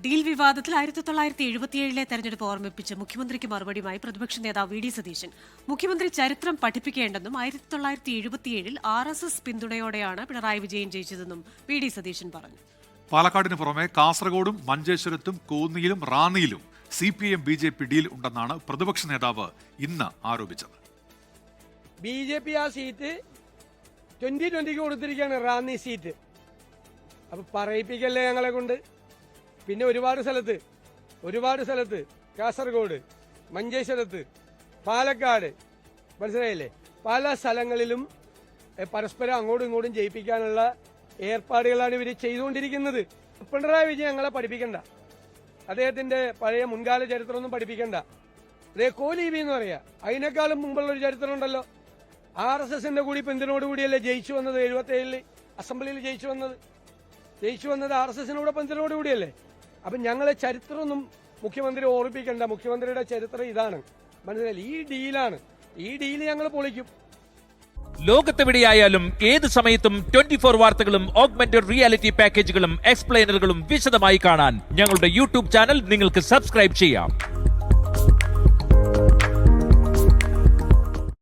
Deal വിവാദത്തിൽ 1977 തെരഞ്ഞെടുപ്പ് ഓർമ്മിപ്പിച്ച് മുഖ്യമന്ത്രിക്ക് മറുപടിയുമായി പ്രതിപക്ഷ നേതാവ് വി.ഡി. സതീശൻ. മുഖ്യമന്ത്രി ചരിത്രം പഠിപ്പിക്കേണ്ടെന്നും 1977 RSS പിന്തുണയോടെയാണ് പിണറായി വിജയൻ ജയിച്ചതെന്നും വി.ഡി. സതീശൻ പറഞ്ഞു. പാലക്കാടിന് പുറമെ കാസർഗോഡും മഞ്ചേശ്വരത്തും കോന്നിയിലും റാന്നിയിലും CPM BJP ഡീൽ ഉണ്ടെന്നാണ് പ്രതിപക്ഷ നേതാവ് ഇന്ന് ആരോപിച്ചത്. BJP ആ സീറ്റ് 2020 കൊടുത്തിരിക്കുകയാണ്, റാന്നി സീറ്റ്. അപ്പൊ പറയിപ്പിക്കല്ലേ ഞങ്ങളെ കൊണ്ട്. പിന്നെ ഒരുപാട് സ്ഥലത്ത് കാസർഗോഡ്, മഞ്ചേശ്വരത്ത്, പാലക്കാട്, മനസ്സിലായില്ലേ, പല സ്ഥലങ്ങളിലും പരസ്പരം അങ്ങോട്ടും ഇങ്ങോട്ടും ജയിപ്പിക്കാനുള്ള ഏർപ്പാടുകളാണ് ഇവർ ചെയ്തുകൊണ്ടിരിക്കുന്നത്. പിണറായി വിജയൻ ഞങ്ങളെ പഠിപ്പിക്കണ്ട, അദ്ദേഹത്തിന്റെ പഴയ മുൻകാല ചരിത്രമൊന്നും പഠിപ്പിക്കണ്ട. അതേ കോലീബി എന്ന് പറയാ, അതിനേക്കാളും മുമ്പുള്ള ഒരു ചരിത്രം ഉണ്ടല്ലോ. RSSന്റെ കൂടി പിന്തുണയോടുകൂടിയല്ലേ ജയിച്ചു വന്നത്. 77 അസംബ്ലിയിൽ ജയിച്ചു വന്നത് RSSനോട് പിന്തുണയോടുകൂടിയല്ലേ. അപ്പൊ ഞങ്ങളെ ചരിത്രമൊന്നും മുഖ്യമന്ത്രി ഓർമ്മിപ്പിക്കണ്ട. മുഖ്യമന്ത്രിയുടെ ചരിത്രം ഇതാണ്, മനസ്സിലായില്ലേ. ഈ ഡീലാണ്, ഈ ഡീല് ഞങ്ങൾ പൊളിക്കും. ലോകത്തെവിടെയായാലും ഏത് സമയത്തും 24 വാർത്തകളും ഓഗ്മെന്റഡ് റിയാലിറ്റി പാക്കേജുകളും എക്സ്പ്ലെയിനറുകളും വിശദമായി കാണാൻ ഞങ്ങളുടെ YouTube ചാനൽ നിങ്ങൾക്ക് സബ്സ്ക്രൈബ് ചെയ്യാം.